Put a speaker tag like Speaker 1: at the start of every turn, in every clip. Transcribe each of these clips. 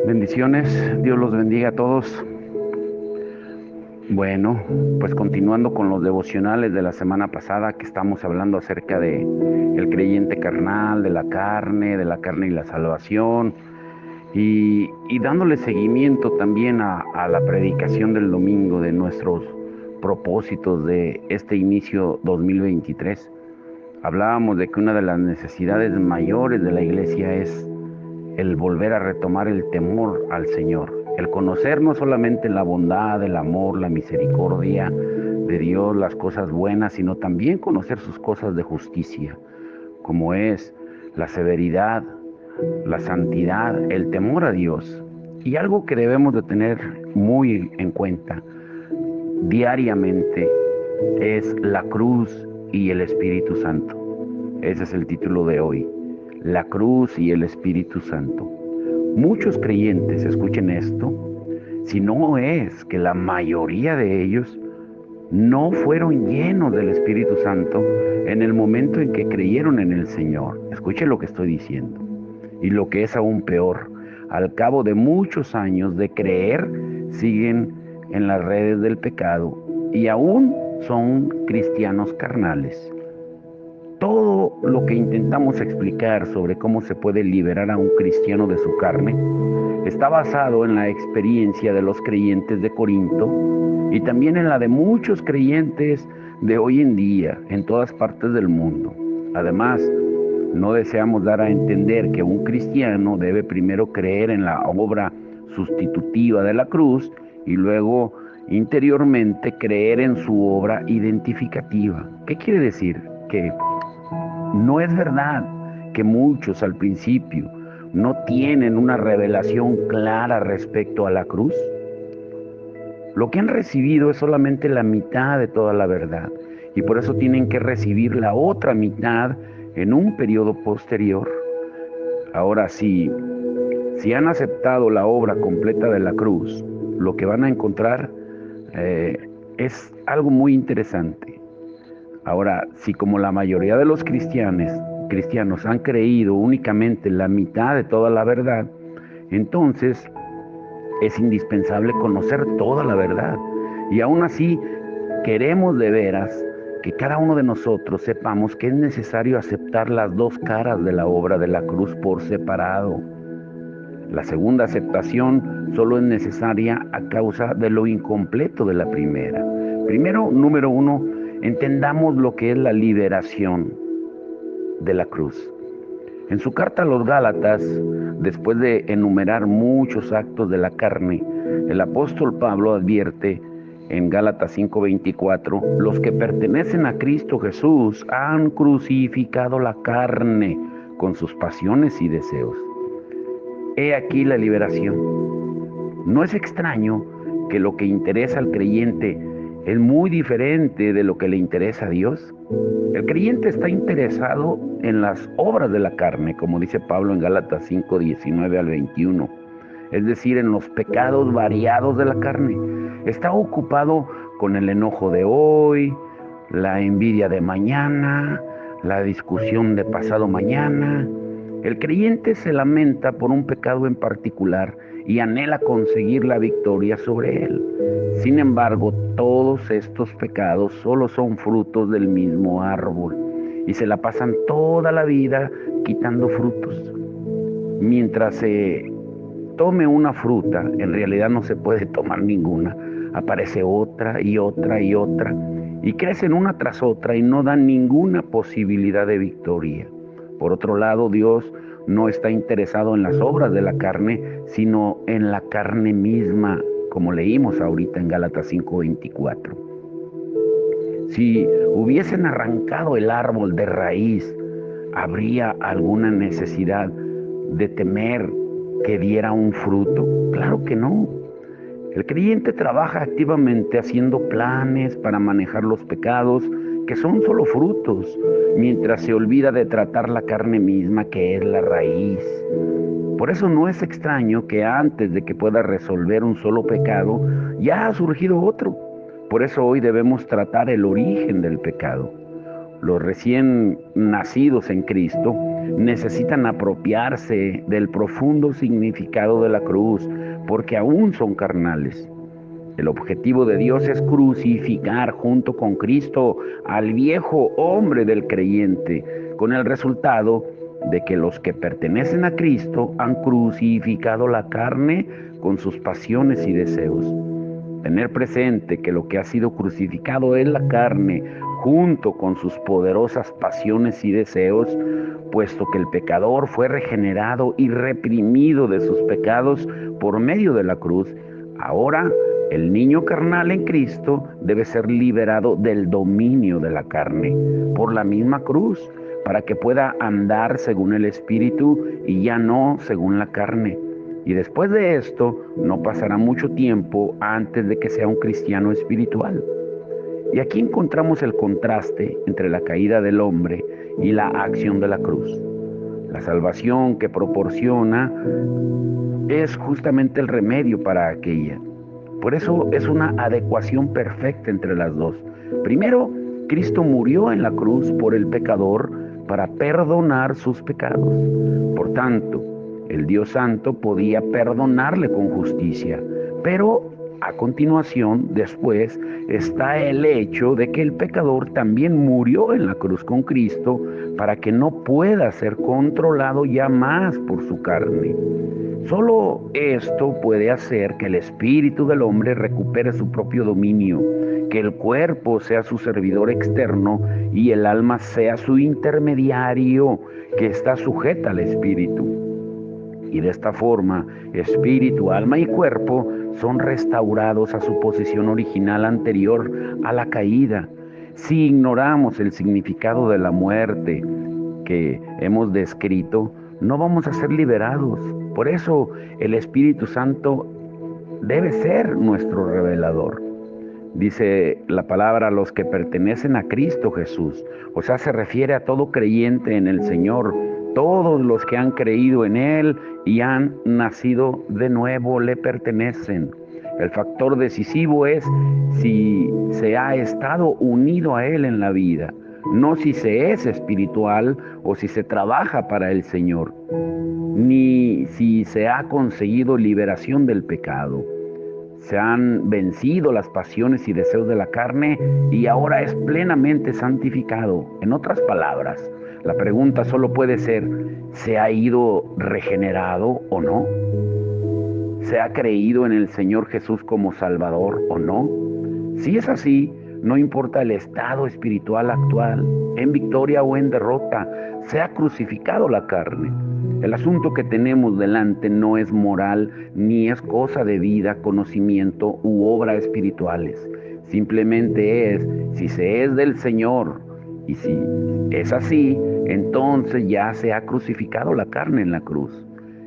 Speaker 1: Bendiciones, Dios los bendiga a todos. Bueno, pues continuando con los devocionales de la semana pasada que estamos hablando acerca de el creyente carnal, de la carne y la salvación y dándole seguimiento también a la predicación del domingo de nuestros propósitos de este inicio 2023. Hablábamos de que una de las necesidades mayores de la iglesia es el volver a retomar el temor al Señor, el conocer no solamente la bondad, el amor, la misericordia de Dios, las cosas buenas, sino también conocer sus cosas de justicia, como es la severidad, la santidad, el temor a Dios. Y algo que debemos de tener muy en cuenta diariamente es la cruz y el Espíritu Santo. Ese es el título de hoy, la cruz y el Espíritu Santo. Muchos creyentes, escuchen esto, si no es que la mayoría de ellos no fueron llenos del Espíritu Santo en el momento en que creyeron en el Señor. Escuchen lo que estoy diciendo. Y lo que es aún peor, al cabo de muchos años de creer, siguen en las redes del pecado y aún son cristianos carnales. Todo lo que intentamos explicar sobre cómo se puede liberar a un cristiano de su carne está basado en la experiencia de los creyentes de Corinto y también en la de muchos creyentes de hoy en día en todas partes del mundo. Además, no deseamos dar a entender que un cristiano debe primero creer en la obra sustitutiva de la cruz y luego interiormente creer en su obra identificativa. ¿Qué quiere decir? Que no es verdad que muchos al principio no tienen una revelación clara respecto a la cruz. Lo que han recibido es solamente la mitad de toda la verdad y por eso tienen que recibir la otra mitad en un periodo posterior. Ahora, si han aceptado la obra completa de la cruz, lo que van a encontrar es algo muy interesante. Ahora, si como la mayoría de los cristianos han creído únicamente la mitad de toda la verdad, entonces es indispensable conocer toda la verdad. Y aún así, queremos de veras que cada uno de nosotros sepamos que es necesario aceptar las dos caras de la obra de la cruz por separado. La segunda aceptación solo es necesaria a causa de lo incompleto de la primera. Primero, número uno, entendamos lo que es la liberación de la cruz. En su carta a los Gálatas, después de enumerar muchos actos de la carne, el apóstol Pablo advierte en Gálatas 5:24, los que pertenecen a Cristo Jesús han crucificado la carne con sus pasiones y deseos. He aquí la liberación. No es extraño que lo que interesa al creyente es muy diferente de lo que le interesa a Dios. El creyente está interesado en las obras de la carne, como dice Pablo en Gálatas 5:19 al 21, es decir, en los pecados variados de la carne. Está ocupado con el enojo de hoy, la envidia de mañana, la discusión de pasado mañana. El creyente se lamenta por un pecado en particular y anhela conseguir la victoria sobre él. Sin embargo, todos estos pecados solo son frutos del mismo árbol y se la pasan toda la vida quitando frutos. Mientras se tome una fruta, en realidad no se puede tomar ninguna. Aparece otra y otra y otra y crecen una tras otra y no dan ninguna posibilidad de victoria. Por otro lado, Dios no está interesado en las obras de la carne, sino en la carne misma, como leímos ahorita en Gálatas 5:24. Si hubiesen arrancado el árbol de raíz, ¿habría alguna necesidad de temer que diera un fruto? Claro que no. El creyente trabaja activamente haciendo planes para manejar los pecados, que son solo frutos, mientras se olvida de tratar la carne misma, que es la raíz. Por eso no es extraño que antes de que pueda resolver un solo pecado, ya ha surgido otro. Por eso hoy debemos tratar el origen del pecado. Los recién nacidos en Cristo necesitan apropiarse del profundo significado de la cruz, porque aún son carnales. El objetivo de Dios es crucificar junto con Cristo al viejo hombre del creyente, con el resultado de que los que pertenecen a Cristo han crucificado la carne con sus pasiones y deseos. Tener presente que lo que ha sido crucificado es la carne junto con sus poderosas pasiones y deseos, puesto que el pecador fue regenerado y reprimido de sus pecados por medio de la cruz. Ahora, el niño carnal en Cristo debe ser liberado del dominio de la carne por la misma cruz, para que pueda andar según el Espíritu y ya no según la carne. Y después de esto, no pasará mucho tiempo antes de que sea un cristiano espiritual. Y aquí encontramos el contraste entre la caída del hombre y la acción de la cruz. La salvación que proporciona es justamente el remedio para aquella. Por eso es una adecuación perfecta entre las dos. Primero, Cristo murió en la cruz por el pecador para perdonar sus pecados. Por tanto, el Dios Santo podía perdonarle con justicia, pero a continuación, después, está el hecho de que el pecador también murió en la cruz con Cristo para que no pueda ser controlado ya más por su carne. Solo esto puede hacer que el espíritu del hombre recupere su propio dominio, que el cuerpo sea su servidor externo y el alma sea su intermediario que está sujeta al espíritu. Y de esta forma, espíritu, alma y cuerpo son restaurados a su posición original anterior a la caída. Si ignoramos el significado de la muerte que hemos descrito, no vamos a ser liberados. Por eso el Espíritu Santo debe ser nuestro revelador. Dice la palabra, los que pertenecen a Cristo Jesús. O sea, se refiere a todo creyente en el Señor. Todos los que han creído en Él y han nacido de nuevo le pertenecen. El factor decisivo es si se ha estado unido a Él en la vida, no si se es espiritual o si se trabaja para el Señor, ni si se ha conseguido liberación del pecado. Se han vencido las pasiones y deseos de la carne y ahora es plenamente santificado. En otras palabras, la pregunta solo puede ser, ¿se ha ido regenerado o no? ¿Se ha creído en el Señor Jesús como Salvador o no? Si es así, no importa el estado espiritual actual, en victoria o en derrota, se ha crucificado la carne. El asunto que tenemos delante no es moral, ni es cosa de vida, conocimiento u obra espirituales. Simplemente es si se es del Señor. Y si es así, entonces ya se ha crucificado la carne en la cruz.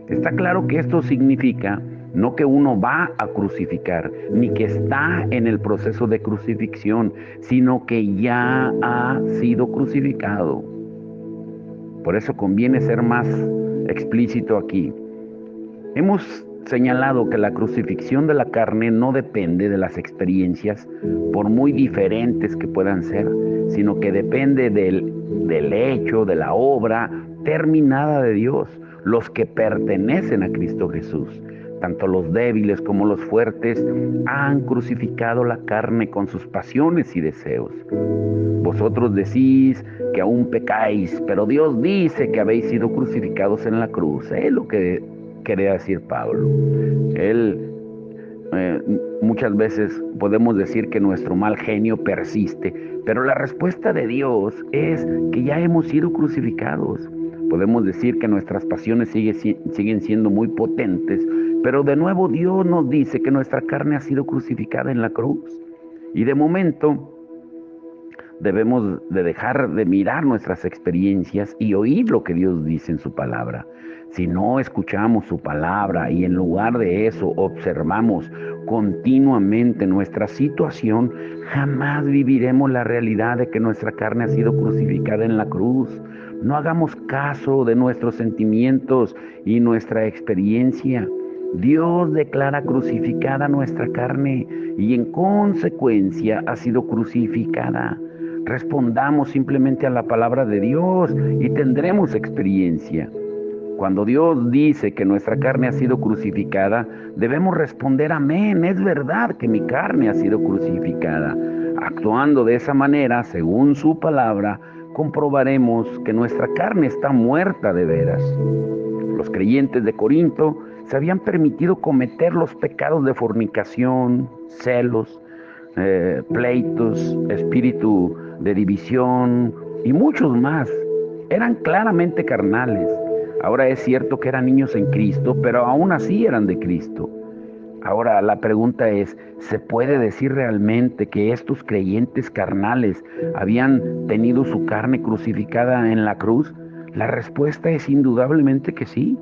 Speaker 1: Está claro que esto significa no que uno va a crucificar, ni que está en el proceso de crucifixión, sino que ya ha sido crucificado. Por eso conviene ser más explícito aquí. Hemos señalado que la crucifixión de la carne no depende de las experiencias, por muy diferentes que puedan ser, sino que depende del hecho, de la obra terminada de Dios, los que pertenecen a Cristo Jesús. Tanto los débiles como los fuertes han crucificado la carne con sus pasiones y deseos. Vosotros decís que aún pecáis, pero Dios dice que habéis sido crucificados en la cruz. Es lo que quería decir Pablo. Muchas veces podemos decir que nuestro mal genio persiste, pero la respuesta de Dios es que ya hemos sido crucificados. Podemos decir que nuestras pasiones siguen siendo muy potentes, pero de nuevo Dios nos dice que nuestra carne ha sido crucificada en la cruz. Y de momento debemos de dejar de mirar nuestras experiencias y oír lo que Dios dice en su palabra. Si no escuchamos su palabra y en lugar de eso observamos continuamente nuestra situación, jamás viviremos la realidad de que nuestra carne ha sido crucificada en la cruz. No hagamos caso de nuestros sentimientos y nuestra experiencia. Dios declara crucificada nuestra carne y en consecuencia ha sido crucificada. Respondamos simplemente a la palabra de Dios y tendremos experiencia. Cuando Dios dice que nuestra carne ha sido crucificada, debemos responder amén. Es verdad que mi carne ha sido crucificada. Actuando de esa manera, según su palabra, comprobaremos que nuestra carne está muerta de veras. Los creyentes de Corinto se habían permitido cometer los pecados de fornicación, celos, pleitos, espíritu de división y muchos más. Eran claramente carnales. Ahora es cierto que eran niños en Cristo, pero aún así eran de Cristo. Ahora la pregunta es, ¿se puede decir realmente que estos creyentes carnales habían tenido su carne crucificada en la cruz? La respuesta es indudablemente que sí.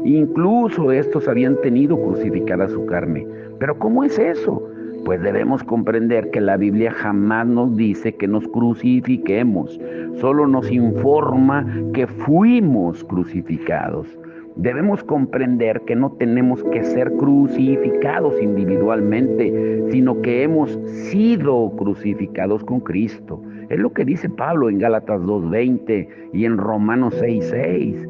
Speaker 1: Incluso estos habían tenido crucificada su carne. ¿Pero cómo es eso? Pues debemos comprender que la Biblia jamás nos dice que nos crucifiquemos, solo nos informa que fuimos crucificados. Debemos comprender que no tenemos que ser crucificados individualmente, sino que hemos sido crucificados con Cristo. Es lo que dice Pablo en Gálatas 2:20 y en Romanos 6:6.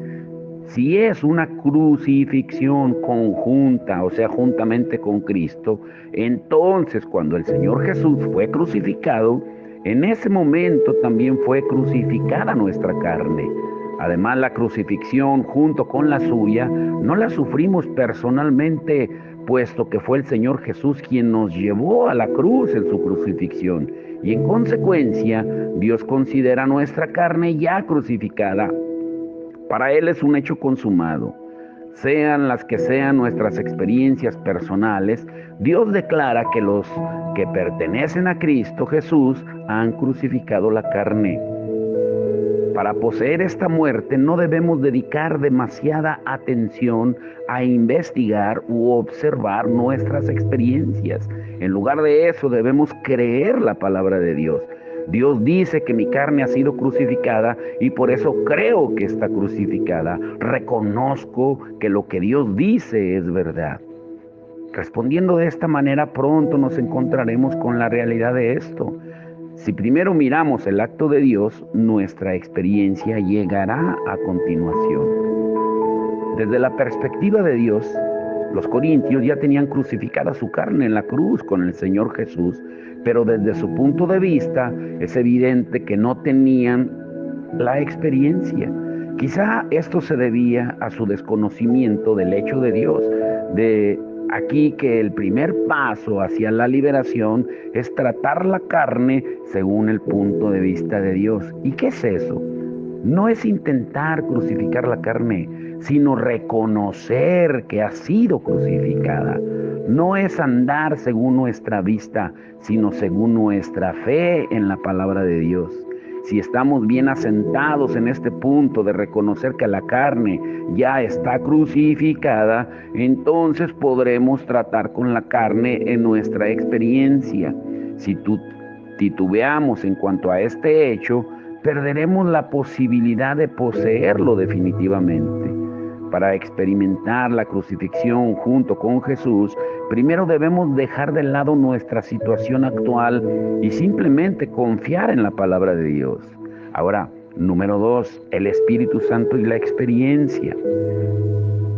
Speaker 1: Si es una crucifixión conjunta, o sea, juntamente con Cristo, entonces cuando el Señor Jesús fue crucificado, en ese momento también fue crucificada nuestra carne. Además, la crucifixión junto con la suya no la sufrimos personalmente, puesto que fue el Señor Jesús quien nos llevó a la cruz en su crucifixión. Y en consecuencia, Dios considera nuestra carne ya crucificada. Para Él es un hecho consumado. Sean las que sean nuestras experiencias personales, Dios declara que los que pertenecen a Cristo Jesús han crucificado la carne. Para poseer esta muerte no debemos dedicar demasiada atención a investigar u observar nuestras experiencias. En lugar de eso debemos creer la palabra de Dios. Dios dice que mi carne ha sido crucificada y por eso creo que está crucificada. Reconozco que lo que Dios dice es verdad. Respondiendo de esta manera, pronto nos encontraremos con la realidad de esto. Si primero miramos el acto de Dios, nuestra experiencia llegará a continuación. Desde la perspectiva de Dios, los corintios ya tenían crucificada su carne en la cruz con el Señor Jesús, pero desde su punto de vista es evidente que no tenían la experiencia. Quizá esto se debía a su desconocimiento del hecho de Dios. De aquí que el primer paso hacia la liberación es tratar la carne según el punto de vista de Dios. ¿Y qué es eso? No es intentar crucificar la carne, sino reconocer que ha sido crucificada. No es andar según nuestra vista, sino según nuestra fe en la palabra de Dios. Si estamos bien asentados en este punto de reconocer que la carne ya está crucificada, entonces podremos tratar con la carne en nuestra experiencia. Si titubeamos en cuanto a este hecho, perderemos la posibilidad de poseerlo definitivamente. Para experimentar la crucifixión junto con Jesús, primero debemos dejar de lado nuestra situación actual y simplemente confiar en la palabra de Dios. Ahora, número 2, el Espíritu Santo y la experiencia.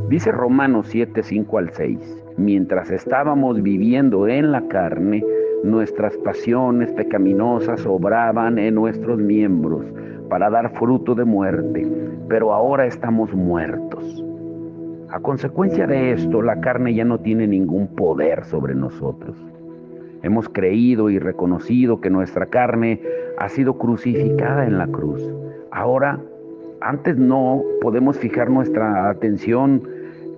Speaker 1: Dice Romanos 7:5-6, mientras estábamos viviendo en la carne, nuestras pasiones pecaminosas obraban en nuestros miembros para dar fruto de muerte, pero ahora estamos muertos. A consecuencia de esto, la carne ya no tiene ningún poder sobre nosotros. Hemos creído y reconocido que nuestra carne ha sido crucificada en la cruz. Ahora, antes no podemos fijar nuestra atención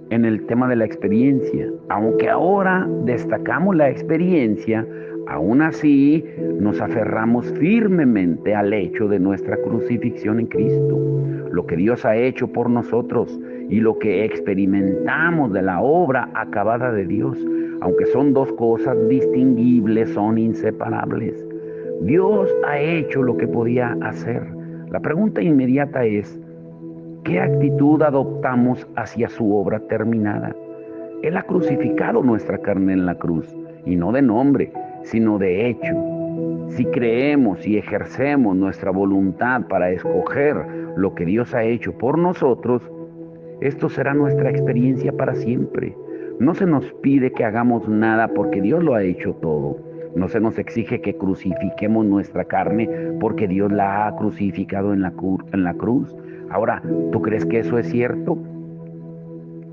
Speaker 1: en el tema de la experiencia. Aunque ahora destacamos la experiencia, aún así nos aferramos firmemente al hecho de nuestra crucifixión en Cristo, lo que Dios ha hecho por nosotros y lo que experimentamos de la obra acabada de Dios. Aunque son dos cosas distinguibles, son inseparables. Dios ha hecho lo que podía hacer. La pregunta inmediata es, ¿qué actitud adoptamos hacia su obra terminada? Él ha crucificado nuestra carne en la cruz, y no de nombre, sino de hecho. Si creemos y ejercemos nuestra voluntad para escoger lo que Dios ha hecho por nosotros, esto será nuestra experiencia para siempre. No se nos pide que hagamos nada porque Dios lo ha hecho todo. No se nos exige que crucifiquemos nuestra carne porque Dios la ha crucificado en la cruz. Ahora, ¿tú crees que eso es cierto?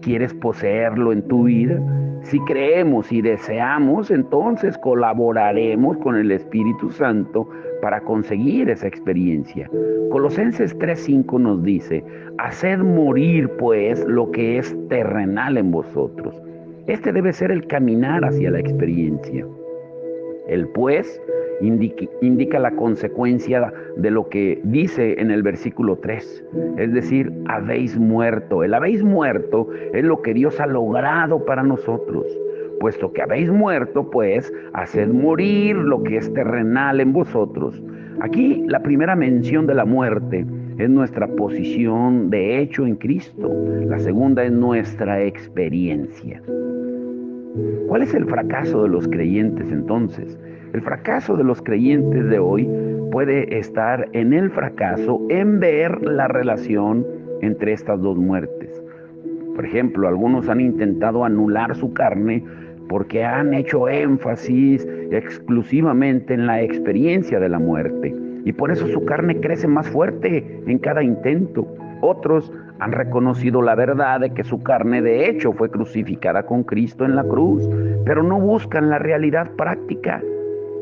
Speaker 1: ¿Quieres poseerlo en tu vida? Si creemos y deseamos, entonces colaboraremos con el Espíritu Santo para conseguir esa experiencia. Colosenses 3:5 nos dice: haced morir pues lo que es terrenal en vosotros. Este debe ser el caminar hacia la experiencia. El pues indica la consecuencia de lo que dice en el versículo 3, es decir, habéis muerto. El habéis muerto es lo que Dios ha logrado para nosotros. Puesto que habéis muerto, pues, haced morir lo que es terrenal en vosotros. Aquí la primera mención de la muerte es nuestra posición de hecho en Cristo. La segunda es nuestra experiencia. ¿Cuál es el fracaso de los creyentes entonces? El fracaso de los creyentes de hoy puede estar en el fracaso en ver la relación entre estas dos muertes. Por ejemplo, algunos han intentado anular su carne porque han hecho énfasis exclusivamente en la experiencia de la muerte, y por eso su carne crece más fuerte en cada intento. Otros han reconocido la verdad de que su carne de hecho fue crucificada con Cristo en la cruz, pero no buscan la realidad práctica.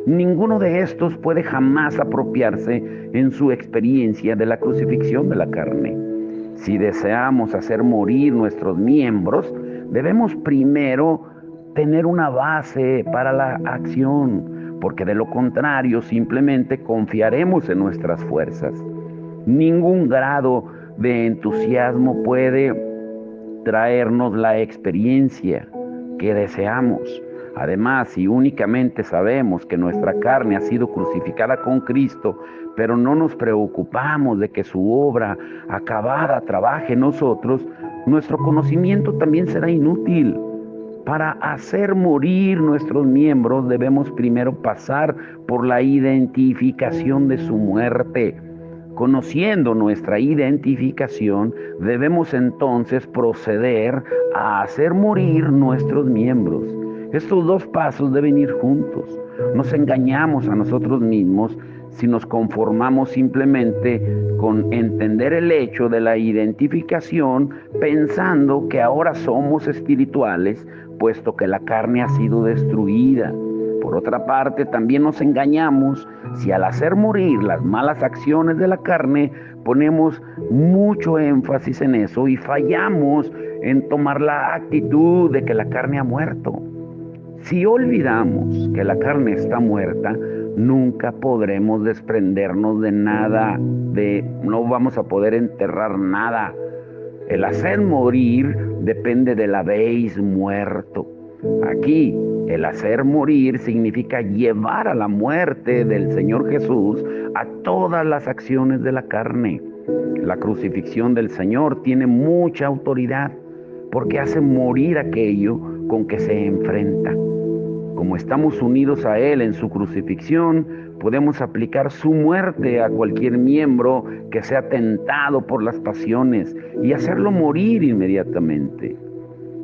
Speaker 1: Ninguno de estos puede jamás apropiarse en su experiencia de la crucifixión de la carne. Si deseamos hacer morir nuestros miembros, debemos primero tener una base para la acción, porque de lo contrario simplemente confiaremos en nuestras fuerzas. Ningún grado de entusiasmo puede traernos la experiencia que deseamos. Además, si únicamente sabemos que nuestra carne ha sido crucificada con Cristo, pero no nos preocupamos de que su obra acabada trabaje en nosotros, nuestro conocimiento también será inútil. Para hacer morir nuestros miembros debemos primero pasar por la identificación de su muerte. Conociendo nuestra identificación, debemos entonces proceder a hacer morir nuestros miembros. Estos dos pasos deben ir juntos. Nos engañamos a nosotros mismos si nos conformamos simplemente con entender el hecho de la identificación, pensando que ahora somos espirituales, puesto que la carne ha sido destruida. Por otra parte, también nos engañamos si al hacer morir las malas acciones de la carne ponemos mucho énfasis en eso y fallamos en tomar la actitud de que la carne ha muerto. Si olvidamos que la carne está muerta, nunca podremos desprendernos de nada, no vamos a poder enterrar nada. El hacer morir depende del habéis muerto. Aquí, el hacer morir significa llevar a la muerte del Señor Jesús a todas las acciones de la carne. La crucifixión del Señor tiene mucha autoridad porque hace morir aquello con que se enfrenta. Como estamos unidos a Él en su crucifixión, podemos aplicar su muerte a cualquier miembro que sea tentado por las pasiones y hacerlo morir inmediatamente.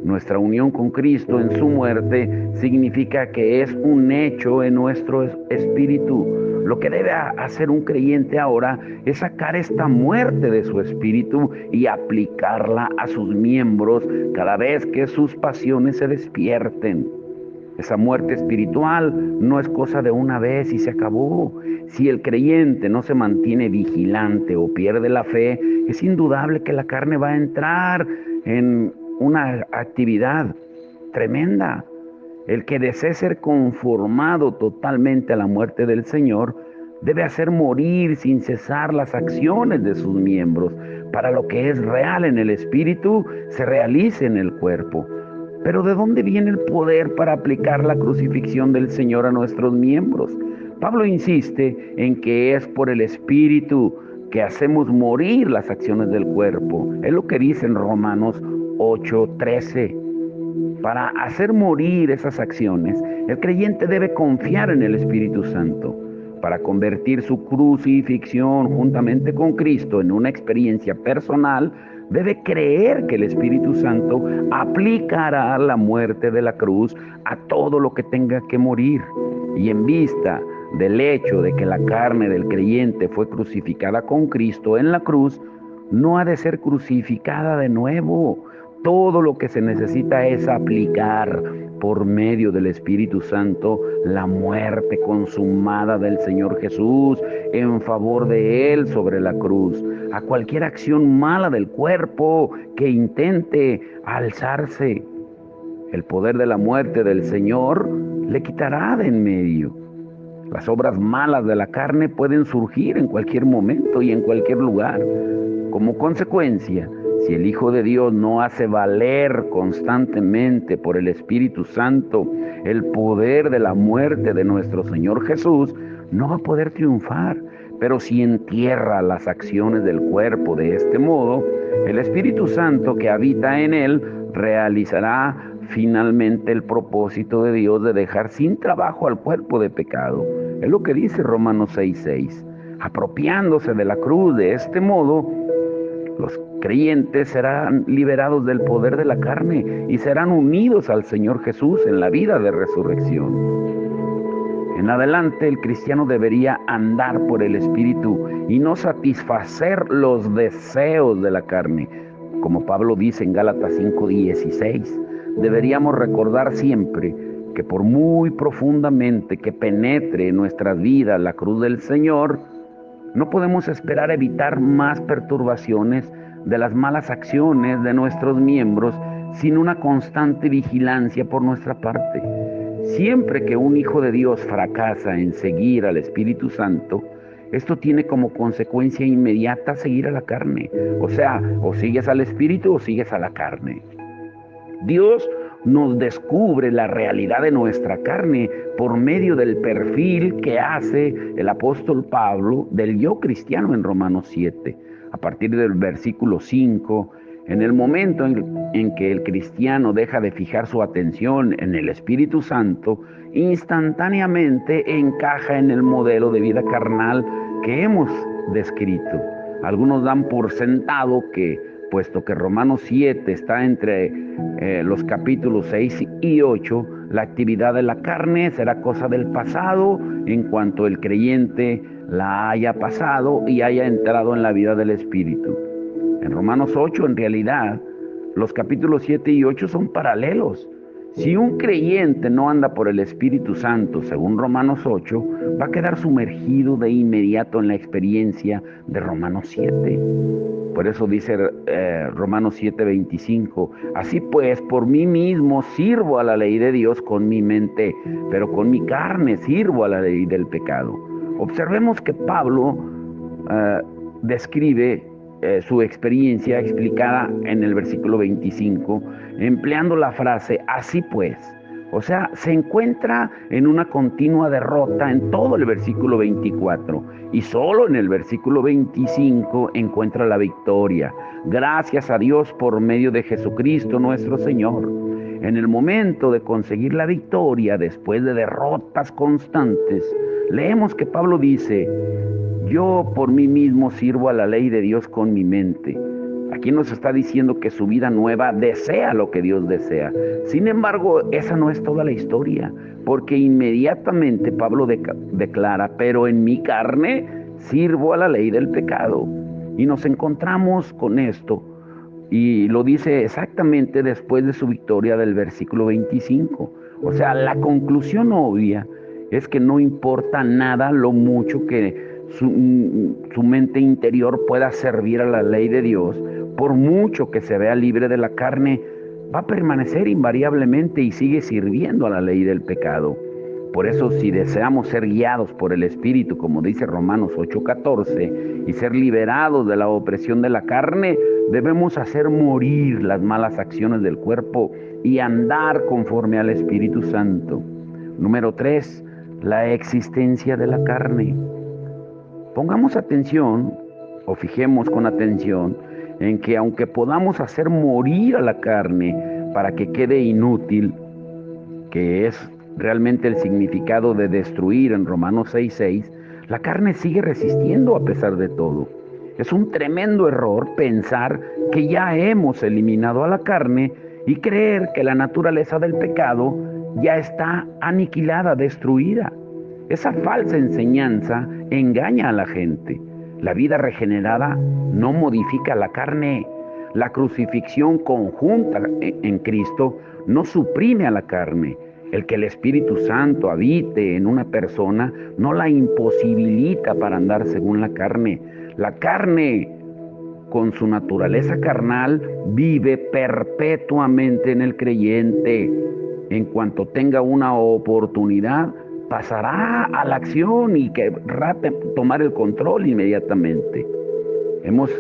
Speaker 1: Nuestra unión con Cristo en su muerte significa que es un hecho en nuestro espíritu. Lo que debe hacer un creyente ahora es sacar esta muerte de su espíritu y aplicarla a sus miembros cada vez que sus pasiones se despierten. Esa muerte espiritual no es cosa de una vez y se acabó. Si el creyente no se mantiene vigilante o pierde la fe, es indudable que la carne va a entrar en una actividad tremenda. El que desee ser conformado totalmente a la muerte del Señor debe hacer morir sin cesar las acciones de sus miembros para lo que es real en el espíritu se realice en el cuerpo. Pero ¿de dónde viene el poder para aplicar la crucifixión del Señor a nuestros miembros? Pablo insiste en que es por el Espíritu que hacemos morir las acciones del cuerpo. Es lo que dice en Romanos 8:13. Para hacer morir esas acciones, el creyente debe confiar en el Espíritu Santo. para convertir su crucifixión juntamente con Cristo en una experiencia personal, debe creer que el Espíritu Santo aplicará la muerte de la cruz a todo lo que tenga que morir. Y en vista del hecho de que la carne del creyente fue crucificada con Cristo en la cruz, no ha de ser crucificada de nuevo. Todo lo que se necesita es aplicar por medio del Espíritu Santo la muerte consumada del Señor Jesús en favor de Él sobre la cruz. A cualquier acción mala del cuerpo que intente alzarse, el poder de la muerte del Señor le quitará de en medio. Las obras malas de la carne pueden surgir en cualquier momento y en cualquier lugar. Como consecuencia, si el Hijo de Dios no hace valer constantemente por el Espíritu Santo el poder de la muerte de nuestro Señor Jesús, no va a poder triunfar. Pero si entierra las acciones del cuerpo de este modo, el Espíritu Santo que habita en él realizará finalmente el propósito de Dios de dejar sin trabajo al cuerpo de pecado. Es lo que dice Romanos 6:6. Apropiándose de la cruz de este modo, los creyentes serán liberados del poder de la carne y serán unidos al Señor Jesús en la vida de resurrección. En adelante, el cristiano debería andar por el Espíritu y no satisfacer los deseos de la carne. Como Pablo dice en Gálatas 5:16, deberíamos recordar siempre que por muy profundamente que penetre en nuestras vidas la cruz del Señor, no podemos esperar evitar más perturbaciones de las malas acciones de nuestros miembros sin una constante vigilancia por nuestra parte. Siempre que un hijo de Dios fracasa en seguir al Espíritu Santo, esto tiene como consecuencia inmediata seguir a la carne. O sea, o sigues al Espíritu o sigues a la carne. Dios nos descubre la realidad de nuestra carne por medio del perfil que hace el apóstol Pablo del yo cristiano en Romanos 7. A partir del versículo 5, en el momento en que el cristiano deja de fijar su atención en el Espíritu Santo, instantáneamente encaja en el modelo de vida carnal que hemos descrito. Algunos dan por sentado que, puesto que Romanos 7 está entre los capítulos 6 y 8, la actividad de la carne será cosa del pasado en cuanto el creyente la haya pasado y haya entrado en la vida del Espíritu. En Romanos 8, en realidad, los capítulos 7 y 8 son paralelos. Si un creyente no anda por el Espíritu Santo, según Romanos 8, va a quedar sumergido de inmediato en la experiencia de Romanos 7. Por eso dice Romanos 7:25, así pues, por mí mismo sirvo a la ley de Dios con mi mente, pero con mi carne sirvo a la ley del pecado. Observemos que Pablo describe su experiencia explicada en el versículo 25, empleando la frase así pues. O sea, se encuentra en una continua derrota en todo el versículo 24 y solo en el versículo 25 encuentra la victoria. Gracias a Dios por medio de Jesucristo nuestro Señor. En el momento de conseguir la victoria después de derrotas constantes, leemos que Pablo dice, yo por mí mismo sirvo a la ley de Dios con mi mente. Aquí nos está diciendo que su vida nueva desea lo que Dios desea. Sin embargo, esa no es toda la historia, porque inmediatamente Pablo declara, pero en mi carne sirvo a la ley del pecado. Y nos encontramos con esto, y lo dice exactamente después de su victoria del versículo 25. O sea, la conclusión obvia es que no importa nada lo mucho que su mente interior pueda servir a la ley de Dios, por mucho que se vea libre de la carne, va a permanecer invariablemente y sigue sirviendo a la ley del pecado. Por eso, si deseamos ser guiados por el Espíritu, como dice Romanos 8:14, y ser liberados de la opresión de la carne, debemos hacer morir las malas acciones del cuerpo y andar conforme al Espíritu Santo. Número 3, la existencia de la carne. Pongamos atención, o fijemos con atención, en que aunque podamos hacer morir a la carne para que quede inútil, que es realmente el significado de destruir en Romanos 6:6, La carne sigue resistiendo a pesar de todo. Es un tremendo error pensar que ya hemos eliminado a la carne y creer que la naturaleza del pecado ya está aniquilada, destruida. Esa falsa enseñanza engaña a la gente. La vida regenerada no modifica la carne. La crucifixión conjunta en Cristo no suprime a la carne. El que el Espíritu Santo habite en una persona no la imposibilita para andar según la carne. La carne, con su naturaleza carnal, vive perpetuamente en el creyente. En cuanto tenga una oportunidad, pasará a la acción y querrá tomar el control inmediatamente. Hemos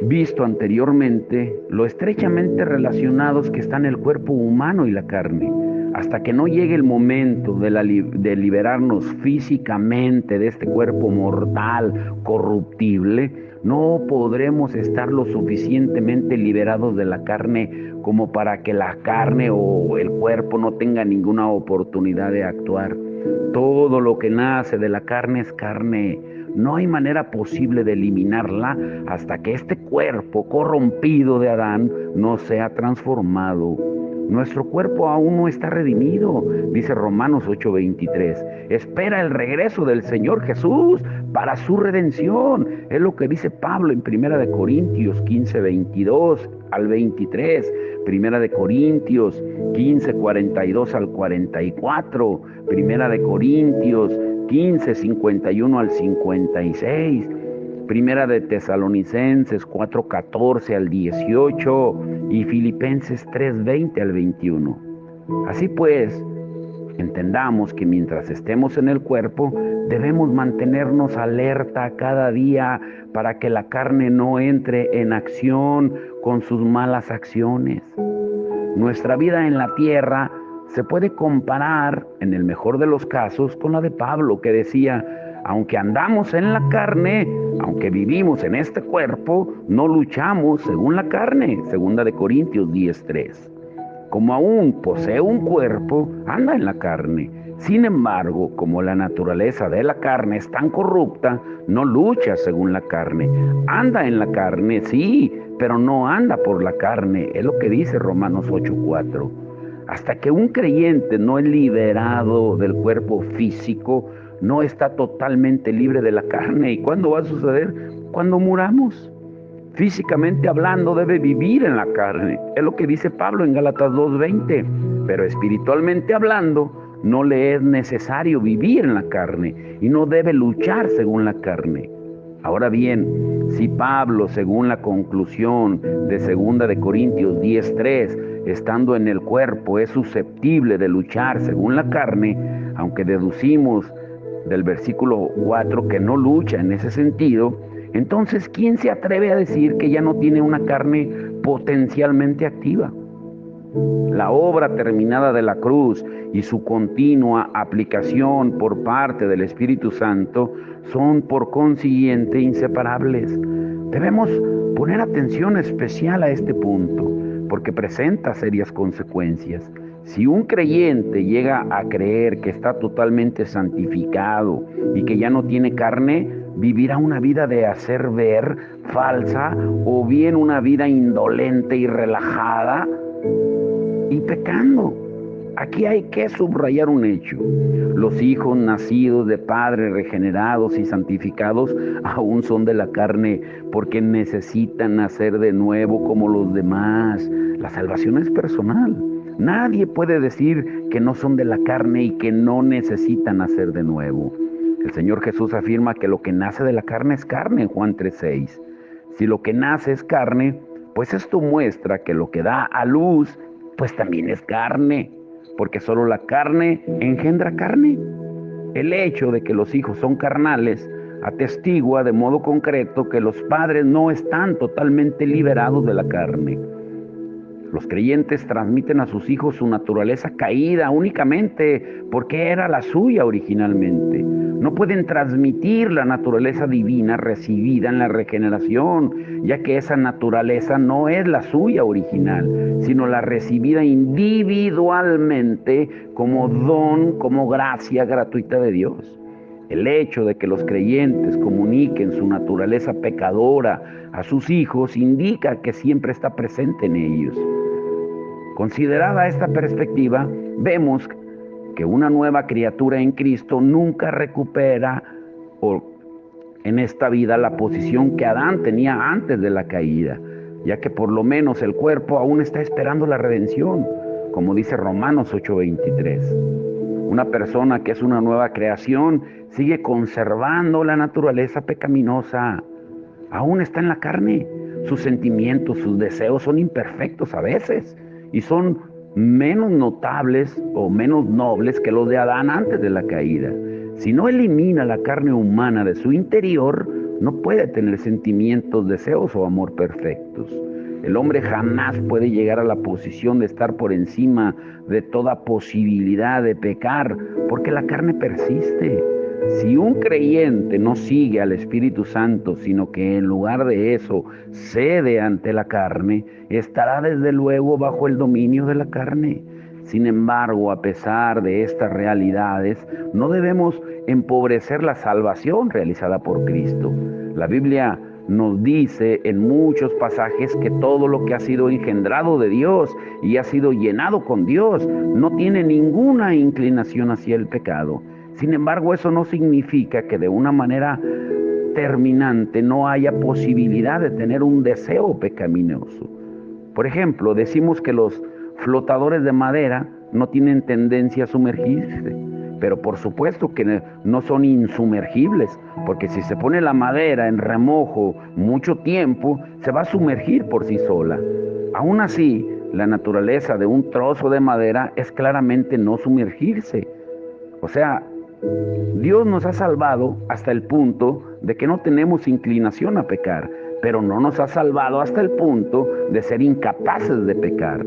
Speaker 1: visto anteriormente lo estrechamente relacionados que están el cuerpo humano y la carne. Hasta que no llegue el momento de liberarnos físicamente de este cuerpo mortal, corruptible, no podremos estar lo suficientemente liberados de la carne como para que la carne o el cuerpo no tenga ninguna oportunidad de actuar. Todo lo que nace de la carne es carne. No hay manera posible de eliminarla hasta que este cuerpo corrompido de Adán no sea transformado. Nuestro cuerpo aún no está redimido, dice Romanos 8:23. Espera el regreso del Señor Jesús para su redención. Es lo que dice Pablo en 1 Corintios 15:22 al 23. 1 Corintios 15:42 al 44. 1 Corintios 15:51 al 56. Primera de Tesalonicenses 4:14 al 18 y Filipenses 3:20 al 21. Así pues, entendamos que mientras estemos en el cuerpo, debemos mantenernos alerta cada día para que la carne no entre en acción con sus malas acciones. Nuestra vida en la tierra se puede comparar, en el mejor de los casos, con la de Pablo, que decía: aunque andamos en la carne, aunque vivimos en este cuerpo, no luchamos según la carne. 2 Corintios 10:3. Como aún posee un cuerpo, anda en la carne. Sin embargo, como la naturaleza de la carne es tan corrupta, no lucha según la carne. Anda en la carne, sí, pero no anda por la carne. Es lo que dice Romanos 8:4. Hasta que un creyente no es liberado del cuerpo físico, no está totalmente libre de la carne. ¿Y cuándo va a suceder? Cuando muramos. Físicamente hablando, debe vivir en la carne. Es lo que dice Pablo en Gálatas 2:20. Pero espiritualmente hablando, no le es necesario vivir en la carne y no debe luchar según la carne. Ahora bien, si Pablo, según la conclusión de 2 Corintios 10:3, estando en el cuerpo, es susceptible de luchar según la carne, aunque deducimos del versículo 4 que no lucha en ese sentido, entonces, ¿quién se atreve a decir que ya no tiene una carne potencialmente activa? La obra terminada de la cruz y su continua aplicación por parte del Espíritu Santo son por consiguiente inseparables. Debemos poner atención especial a este punto, porque presenta serias consecuencias. Si un creyente llega a creer que está totalmente santificado y que ya no tiene carne, vivirá una vida de hacer ver falsa o bien una vida indolente y relajada y pecando. Aquí hay que subrayar un hecho. Los hijos nacidos de padres regenerados y santificados aún son de la carne porque necesitan nacer de nuevo como los demás. La salvación es personal. Nadie puede decir que no son de la carne y que no necesitan nacer de nuevo. El Señor Jesús afirma que lo que nace de la carne es carne en Juan 3:6. Si lo que nace es carne, pues esto muestra que lo que da a luz, pues también es carne, porque solo la carne engendra carne. El hecho de que los hijos son carnales atestigua de modo concreto que los padres no están totalmente liberados de la carne. Los creyentes transmiten a sus hijos su naturaleza caída únicamente porque era la suya originalmente. No pueden transmitir la naturaleza divina recibida en la regeneración, ya que esa naturaleza no es la suya original, sino la recibida individualmente como don, como gracia gratuita de Dios. El hecho de que los creyentes comuniquen su naturaleza pecadora a sus hijos indica que siempre está presente en ellos. Considerada esta perspectiva, vemos que una nueva criatura en Cristo nunca recupera en esta vida la posición que Adán tenía antes de la caída, ya que por lo menos el cuerpo aún está esperando la redención, como dice Romanos 8:23. Una persona que es una nueva creación sigue conservando la naturaleza pecaminosa. Aún está en la carne. Sus sentimientos, sus deseos son imperfectos a veces y son menos notables o menos nobles que los de Adán antes de la caída. Si no elimina la carne humana de su interior, no puede tener sentimientos, deseos o amor perfectos. El hombre jamás puede llegar a la posición de estar por encima de toda posibilidad de pecar, porque la carne persiste. Si un creyente no sigue al Espíritu Santo, sino que en lugar de eso cede ante la carne, estará desde luego bajo el dominio de la carne. Sin embargo, a pesar de estas realidades, no debemos empobrecer la salvación realizada por Cristo. La Biblia nos dice en muchos pasajes que todo lo que ha sido engendrado de Dios y ha sido llenado con Dios no tiene ninguna inclinación hacia el pecado. Sin embargo, eso no significa que de una manera terminante no haya posibilidad de tener un deseo pecaminoso. Por ejemplo, decimos que los flotadores de madera no tienen tendencia a sumergirse, pero por supuesto que no son insumergibles, porque si se pone la madera en remojo mucho tiempo, se va a sumergir por sí sola. Aún así, la naturaleza de un trozo de madera es claramente no sumergirse. O sea, Dios nos ha salvado hasta el punto de que no tenemos inclinación a pecar, pero no nos ha salvado hasta el punto de ser incapaces de pecar.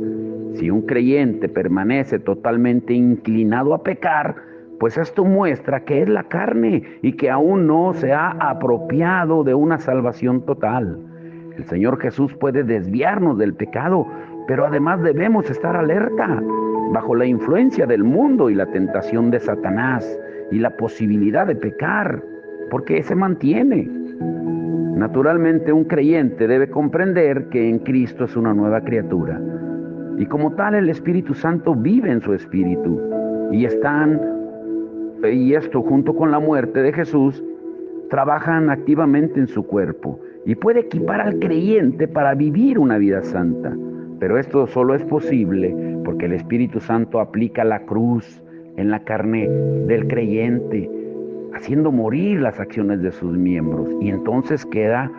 Speaker 1: Si un creyente permanece totalmente inclinado a pecar, pues esto muestra que es la carne y que aún no se ha apropiado de una salvación total. El Señor Jesús puede desviarnos del pecado, pero además debemos estar alerta, bajo la influencia del mundo y la tentación de Satanás y la posibilidad de pecar, porque se mantiene. Naturalmente, un creyente debe comprender que en Cristo es una nueva criatura. Y como tal, el Espíritu Santo vive en su espíritu. Y esto junto con la muerte de Jesús, trabajan activamente en su cuerpo. Y puede equipar al creyente para vivir una vida santa. Pero esto solo es posible porque el Espíritu Santo aplica la cruz en la carne del creyente, haciendo morir las acciones de sus miembros, y entonces queda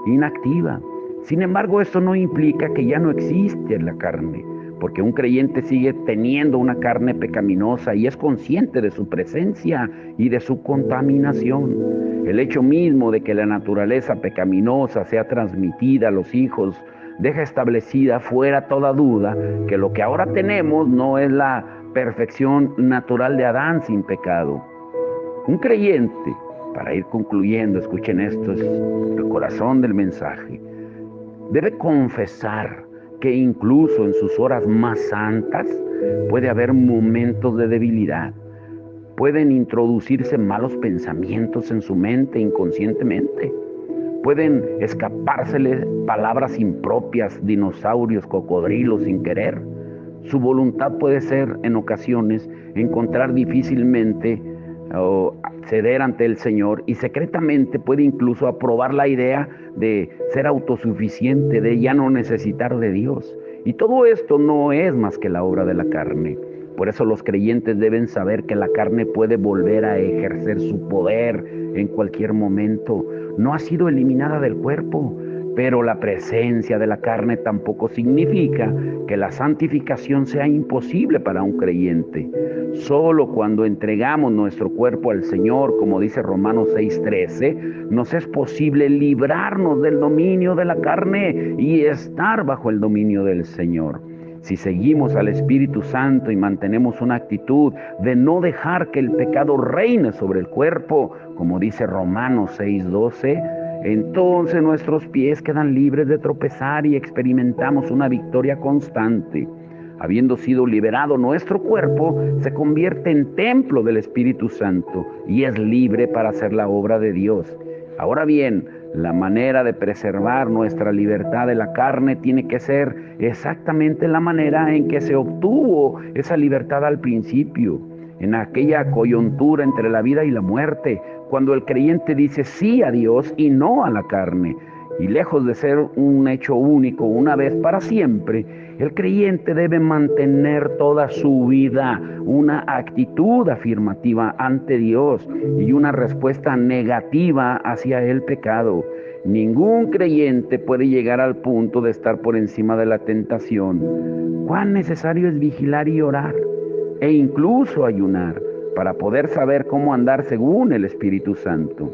Speaker 1: inactiva. Sin embargo, esto no implica que ya no existe la carne, porque un creyente sigue teniendo una carne pecaminosa y es consciente de su presencia y de su contaminación. El hecho mismo de que la naturaleza pecaminosa sea transmitida a los hijos deja establecida fuera toda duda que lo que ahora tenemos no es la perfección natural de Adán sin pecado. Un creyente, para ir concluyendo, escuchen esto, es el corazón del mensaje, debe confesar que incluso en sus horas más santas puede haber momentos de debilidad. Pueden introducirse malos pensamientos en su mente inconscientemente. Pueden escapársele palabras impropias, dinosaurios, cocodrilos sin querer. Su voluntad puede ser, en ocasiones, encontrar difícilmente o ceder ante el Señor, y secretamente puede incluso aprobar la idea de ser autosuficiente, de ya no necesitar de Dios. Y todo esto no es más que la obra de la carne. Por eso los creyentes deben saber que la carne puede volver a ejercer su poder en cualquier momento. No ha sido eliminada del cuerpo, pero la presencia de la carne tampoco significa que la santificación sea imposible para un creyente. Solo cuando entregamos nuestro cuerpo al Señor, como dice Romanos 6:13, nos es posible librarnos del dominio de la carne y estar bajo el dominio del Señor. Si seguimos al Espíritu Santo y mantenemos una actitud de no dejar que el pecado reine sobre el cuerpo, como dice Romanos 6:12, entonces nuestros pies quedan libres de tropezar y experimentamos una victoria constante. Habiendo sido liberado nuestro cuerpo, se convierte en templo del Espíritu Santo y es libre para hacer la obra de Dios. Ahora bien, la manera de preservar nuestra libertad de la carne tiene que ser exactamente la manera en que se obtuvo esa libertad al principio, en aquella coyuntura entre la vida y la muerte, cuando el creyente dice sí a Dios y no a la carne. Y lejos de ser un hecho único, una vez para siempre, el creyente debe mantener toda su vida una actitud afirmativa ante Dios y una respuesta negativa hacia el pecado. Ningún creyente puede llegar al punto de estar por encima de la tentación. Cuán necesario es vigilar y orar, e incluso ayunar, para poder saber cómo andar según el Espíritu Santo.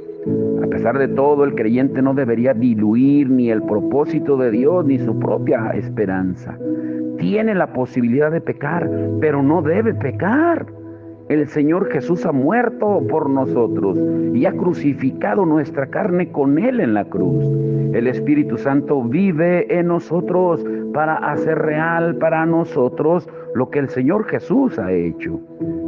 Speaker 1: A pesar de todo, el creyente no debería diluir ni el propósito de Dios ni su propia esperanza. Tiene la posibilidad de pecar, pero no debe pecar. El Señor Jesús ha muerto por nosotros y ha crucificado nuestra carne con Él en la cruz. El Espíritu Santo vive en nosotros para hacer real para nosotros lo que el Señor Jesús ha hecho.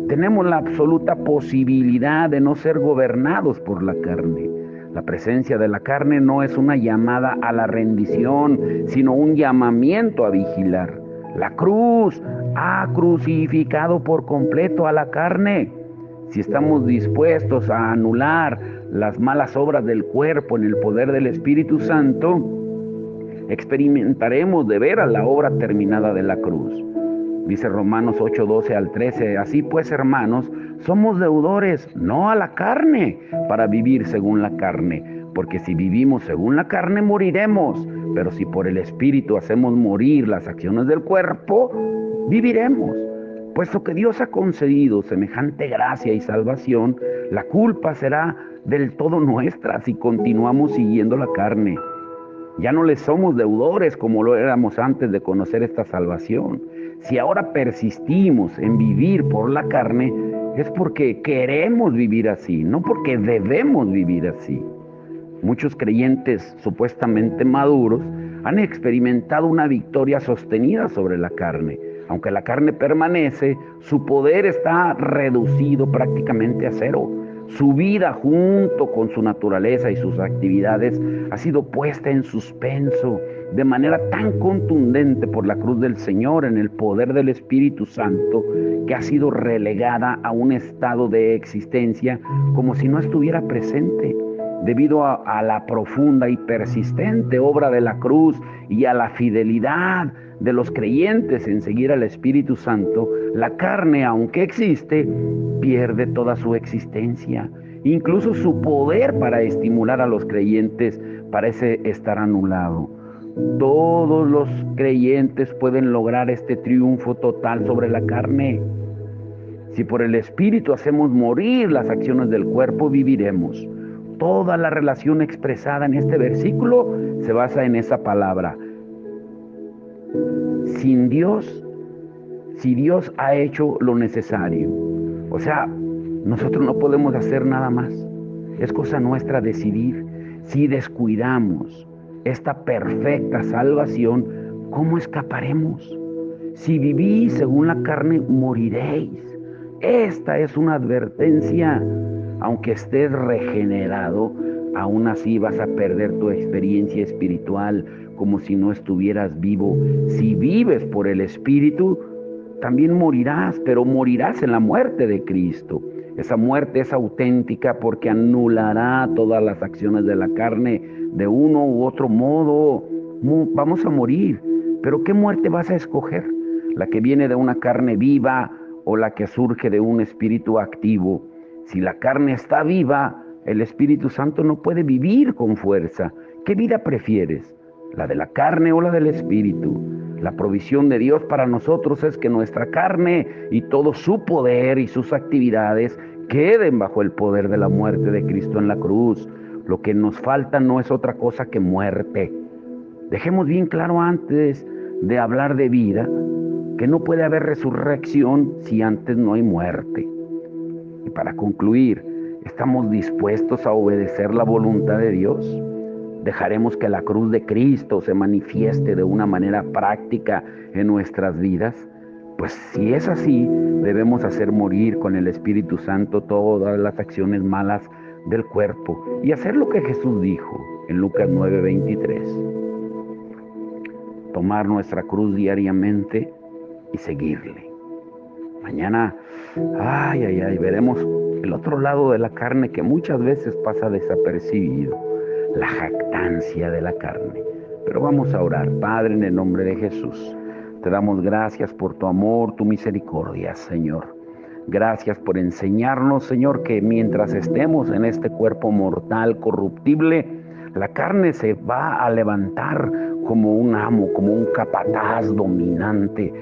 Speaker 1: Tenemos la absoluta posibilidad de no ser gobernados por la carne. La presencia de la carne no es una llamada a la rendición, sino un llamamiento a vigilar. La cruz ha crucificado por completo a la carne. Si estamos dispuestos a anular las malas obras del cuerpo en el poder del Espíritu Santo, experimentaremos de veras la obra terminada de la cruz. Dice Romanos 8:12 al 13, así pues, hermanos, somos deudores, no a la carne, para vivir según la carne, porque si vivimos según la carne, moriremos, pero si por el Espíritu hacemos morir las acciones del cuerpo, viviremos. Puesto que Dios ha concedido semejante gracia y salvación, la culpa será del todo nuestra si continuamos siguiendo la carne. Ya no le somos deudores como lo éramos antes de conocer esta salvación. Si ahora persistimos en vivir por la carne, es porque queremos vivir así, no porque debemos vivir así. Muchos creyentes supuestamente maduros han experimentado una victoria sostenida sobre la carne. Aunque la carne permanece, su poder está reducido prácticamente a cero. Su vida junto con su naturaleza y sus actividades ha sido puesta en suspenso de manera tan contundente por la cruz del Señor en el poder del Espíritu Santo, que ha sido relegada a un estado de existencia como si no estuviera presente. Debido a la profunda y persistente obra de la cruz y a la fidelidad de los creyentes en seguir al Espíritu Santo, la carne, aunque existe, pierde toda su existencia. Incluso su poder para estimular a los creyentes parece estar anulado. Todos los creyentes pueden lograr este triunfo total sobre la carne. Si por el Espíritu hacemos morir las acciones del cuerpo, viviremos. Toda la relación expresada en este versículo se basa en esa palabra. Sin Dios, si Dios ha hecho lo necesario, o sea, nosotros no podemos hacer nada más. Es cosa nuestra decidir. Si descuidamos esta perfecta salvación, ¿cómo escaparemos? Si vivís según la carne, moriréis. Esta es una advertencia. Aunque estés regenerado, aún así vas a perder tu experiencia espiritual como si no estuvieras vivo. Si vives por el Espíritu, también morirás, pero morirás en la muerte de Cristo. Esa muerte es auténtica porque anulará todas las acciones de la carne de uno u otro modo. Vamos a morir, pero ¿qué muerte vas a escoger? ¿La que viene de una carne viva o la que surge de un espíritu activo? Si la carne está viva, el Espíritu Santo no puede vivir con fuerza. ¿Qué vida prefieres? ¿La de la carne o la del Espíritu? La provisión de Dios para nosotros es que nuestra carne y todo su poder y sus actividades queden bajo el poder de la muerte de Cristo en la cruz. Lo que nos falta no es otra cosa que muerte. Dejemos bien claro antes de hablar de vida que no puede haber resurrección si antes no hay muerte. Y para concluir, ¿estamos dispuestos a obedecer la voluntad de Dios? ¿Dejaremos que la cruz de Cristo se manifieste de una manera práctica en nuestras vidas? Pues si es así, debemos hacer morir con el Espíritu Santo todas las acciones malas del cuerpo y hacer lo que Jesús dijo en Lucas 9:23. Tomar nuestra cruz diariamente y seguirle. Mañana, veremos el otro lado de la carne que muchas veces pasa desapercibido, la jactancia de la carne. Pero vamos a orar. Padre, en el nombre de Jesús, te damos gracias por tu amor, tu misericordia, Señor. Gracias por enseñarnos, Señor, que mientras estemos en este cuerpo mortal, corruptible, la carne se va a levantar como un amo, como un capataz dominante,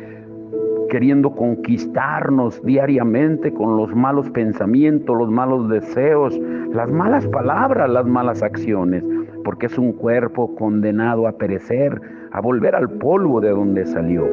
Speaker 1: queriendo conquistarnos diariamente con los malos pensamientos, los malos deseos, las malas palabras, las malas acciones, porque es un cuerpo condenado a perecer, a volver al polvo de donde salió.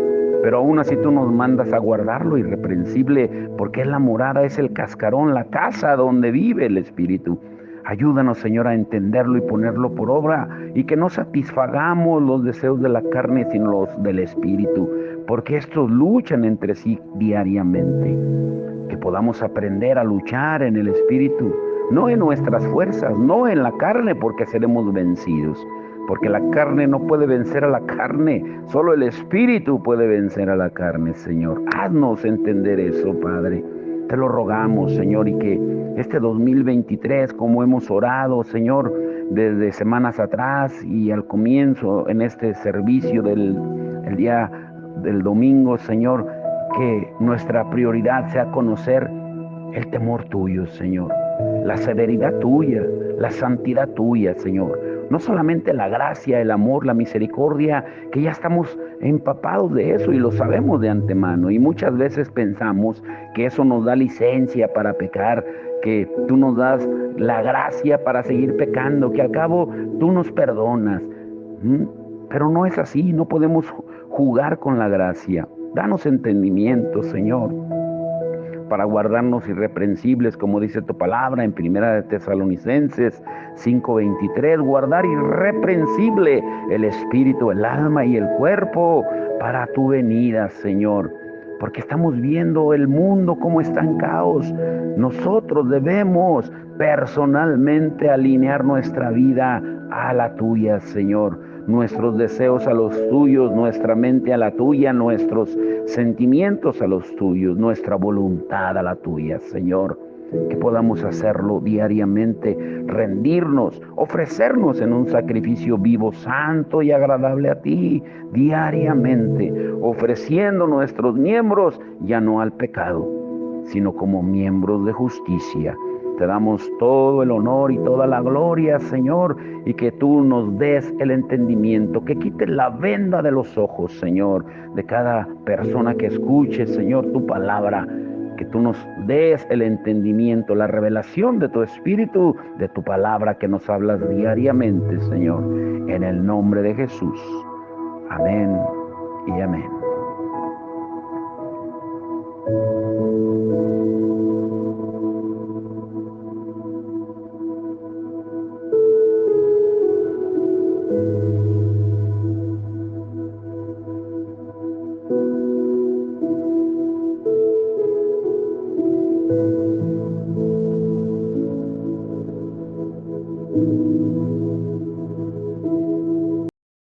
Speaker 1: Pero aún así tú nos mandas a guardarlo irreprensible, porque es la morada, es el cascarón, la casa donde vive el Espíritu. Ayúdanos, Señor, a entenderlo y ponerlo por obra, y que no satisfagamos los deseos de la carne, sino los del Espíritu, porque estos luchan entre sí diariamente. Que podamos aprender a luchar en el Espíritu, no en nuestras fuerzas, no en la carne, porque seremos vencidos. Porque la carne no puede vencer a la carne, solo el Espíritu puede vencer a la carne, Señor. Haznos entender eso, Padre. Te lo rogamos, Señor, y que este 2023, como hemos orado, Señor, desde semanas atrás y al comienzo en este servicio el día del domingo, Señor, que nuestra prioridad sea conocer el temor tuyo, Señor, la severidad tuya, la santidad tuya, Señor. No solamente la gracia, el amor, la misericordia, que ya estamos empapados de eso y lo sabemos de antemano. Y muchas veces pensamos que eso nos da licencia para pecar, que tú nos das la gracia para seguir pecando, que al cabo tú nos perdonas. Pero no es así, no podemos jugar con la gracia. Danos entendimiento, Señor, para guardarnos irreprensibles, como dice tu palabra en Primera de Tesalonicenses 5:23, guardar irreprensible el espíritu, el alma y el cuerpo para tu venida, Señor. Porque estamos viendo el mundo como está en caos. Nosotros debemos personalmente alinear nuestra vida a la tuya, Señor. Nuestros deseos a los tuyos, nuestra mente a la tuya, nuestros sentimientos a los tuyos, nuestra voluntad a la tuya, Señor. Que podamos hacerlo diariamente, rendirnos, ofrecernos en un sacrificio vivo, santo y agradable a ti, diariamente, ofreciendo nuestros miembros ya no al pecado, sino como miembros de justicia. Te damos todo el honor y toda la gloria, Señor, y que tú nos des el entendimiento, que quites la venda de los ojos, Señor, de cada persona que escuche, Señor, tu palabra, que tú nos des el entendimiento, la revelación de tu Espíritu, de tu palabra que nos hablas diariamente, Señor, en el nombre de Jesús. Amén y amén.